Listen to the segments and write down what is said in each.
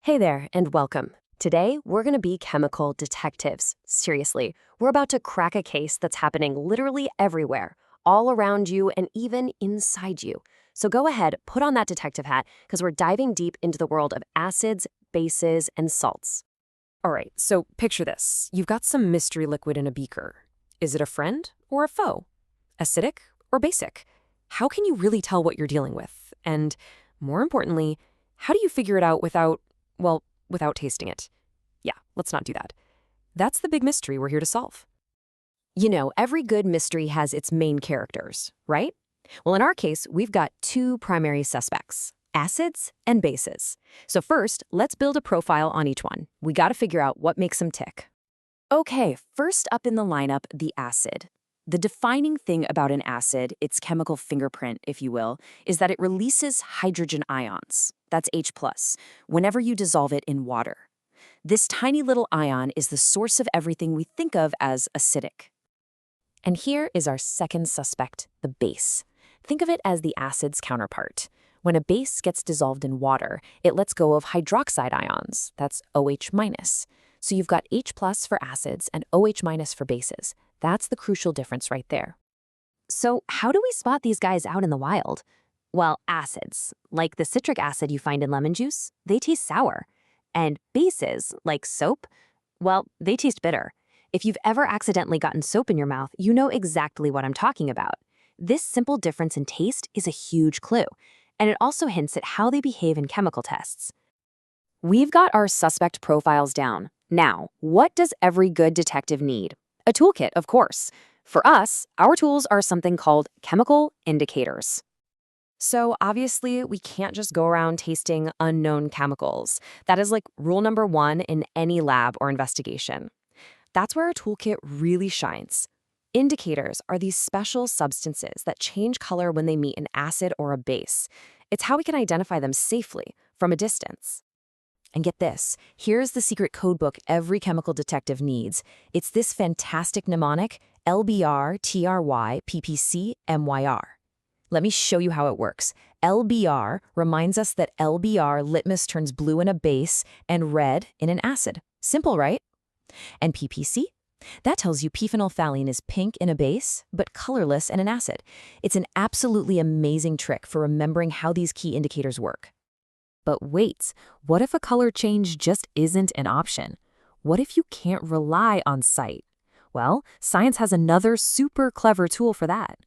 Hey there, and welcome. Today, we're going to be chemical detectives. Seriously, we're about to crack a case that's happening literally everywhere, all around you and even inside you. So go ahead, put on that detective hat, because we're diving deep into the world of acids, bases, and salts. All right, so picture this. You've got some mystery liquid in a beaker. Is it a friend or a foe? Acidic or basic? How can you really tell what you're dealing with? And more importantly, how do you figure it out without tasting it? Yeah, let's not do that. That's the big mystery we're here to solve. You know, every good mystery has its main characters, right? Well, in our case, we've got two primary suspects, acids and bases. So first, let's build a profile on each one. We got to figure out what makes them tick. Okay, first up in the lineup, the acid. The defining thing about an acid, its chemical fingerprint, if you will, is that it releases hydrogen ions, that's H+, whenever you dissolve it in water. This tiny little ion is the source of everything we think of as acidic. And here is our second suspect, the base. Think of it as the acid's counterpart. When a base gets dissolved in water, it lets go of hydroxide ions, that's OH-. So you've got H+ for acids and OH- for bases. That's the crucial difference right there. So how do we spot these guys out in the wild? Well, acids, like the citric acid you find in lemon juice, they taste sour. And bases, like soap, well, they taste bitter. If you've ever accidentally gotten soap in your mouth, you know exactly what I'm talking about. This simple difference in taste is a huge clue, and it also hints at how they behave in chemical tests. We've got our suspect profiles down. Now, what does every good detective need? A toolkit, of course. For us, our tools are something called chemical indicators. So obviously, we can't just go around tasting unknown chemicals. That is like rule number one in any lab or investigation. That's where our toolkit really shines. Indicators are these special substances that change color when they meet an acid or a base. It's how we can identify them safely from a distance. And get this, here's the secret codebook every chemical detective needs. It's this fantastic mnemonic, LBR-TRY-PPC-MYR. Let me show you how it works. LBR reminds us that LBR litmus turns blue in a base and red in an acid. Simple, right? And PPC? That tells you p-phenolphthalein is pink in a base, but colorless in an acid. It's an absolutely amazing trick for remembering how these key indicators work. But wait, what if a color change just isn't an option? What if you can't rely on sight? Well, science has another super clever tool for that.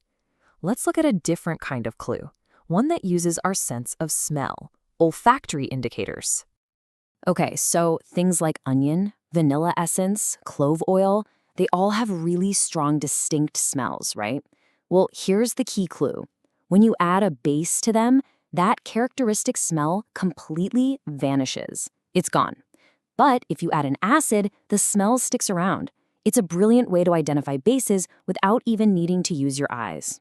Let's look at a different kind of clue, one that uses our sense of smell, olfactory indicators. Okay, so things like onion, vanilla essence, clove oil, they all have really strong, distinct smells, right? Well, here's the key clue. When you add a base to them, that characteristic smell completely vanishes. It's gone. But if you add an acid, the smell sticks around. It's a brilliant way to identify bases without even needing to use your eyes.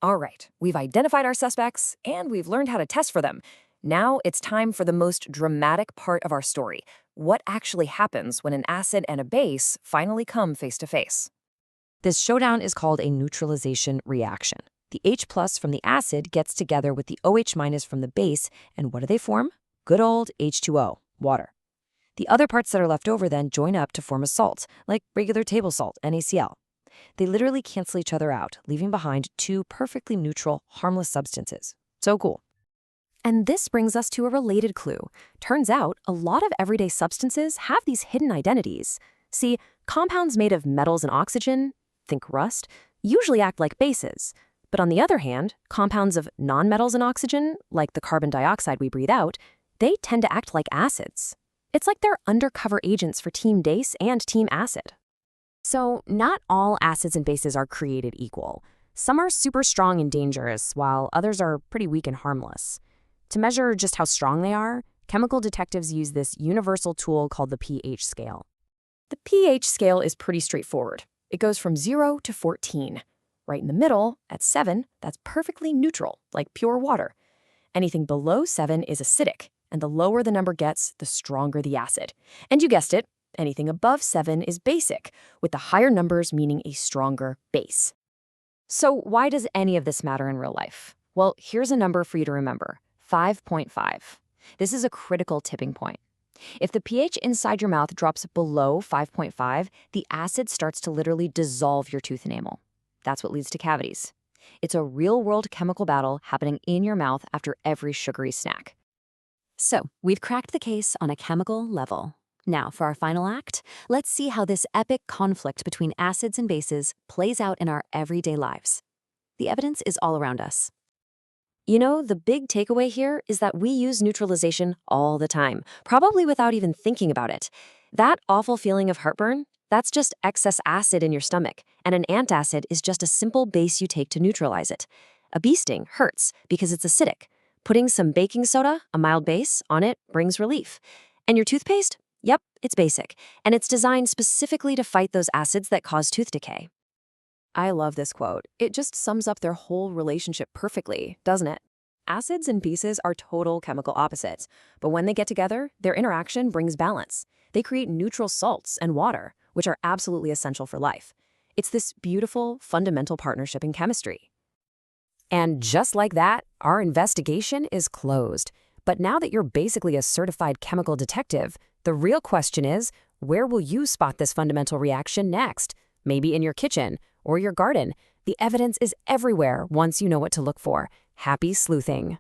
All right, we've identified our suspects, and we've learned how to test for them. Now it's time for the most dramatic part of our story. What actually happens when an acid and a base finally come face to face? This showdown is called a neutralization reaction. The H+ from the acid gets together with the OH- from the base, and what do they form? Good old H2O, water. The other parts that are left over then join up to form a salt, like regular table salt, NaCl. They literally cancel each other out, leaving behind two perfectly neutral, harmless substances. So cool. And this brings us to a related clue. Turns out, a lot of everyday substances have these hidden identities. See, compounds made of metals and oxygen, think rust, usually act like bases. But on the other hand, compounds of nonmetals and oxygen, like the carbon dioxide we breathe out, they tend to act like acids. It's like they're undercover agents for Team Dace and Team Acid. So, not all acids and bases are created equal. Some are super strong and dangerous, while others are pretty weak and harmless. To measure just how strong they are, chemical detectives use this universal tool called the pH scale. The pH scale is pretty straightforward. It goes from 0 to 14. Right in the middle, at 7, that's perfectly neutral, like pure water. Anything below 7 is acidic, and the lower the number gets, the stronger the acid. And you guessed it, anything above 7 is basic, with the higher numbers meaning a stronger base. So why does any of this matter in real life? Well, here's a number for you to remember, 5.5. This is a critical tipping point. If the pH inside your mouth drops below 5.5, the acid starts to literally dissolve your tooth enamel. That's what leads to cavities. It's a real-world chemical battle happening in your mouth after every sugary snack. So, we've cracked the case on a chemical level. Now, for our final act, let's see how this epic conflict between acids and bases plays out in our everyday lives. The evidence is all around us. You know, the big takeaway here is that we use neutralization all the time, probably without even thinking about it. That awful feeling of heartburn, that's just excess acid in your stomach, and an antacid is just a simple base you take to neutralize it. A bee sting hurts because it's acidic. Putting some baking soda, a mild base, on it brings relief. And your toothpaste? Yep, it's basic, and it's designed specifically to fight those acids that cause tooth decay. I love this quote. It just sums up their whole relationship perfectly, doesn't it? Acids and bases are total chemical opposites, but when they get together, their interaction brings balance. They create neutral salts and water, which are absolutely essential for life. It's this beautiful, fundamental partnership in chemistry. And just like that, our investigation is closed. But now that you're basically a certified chemical detective, the real question is, where will you spot this fundamental reaction next? Maybe in your kitchen or your garden. The evidence is everywhere once you know what to look for. Happy sleuthing.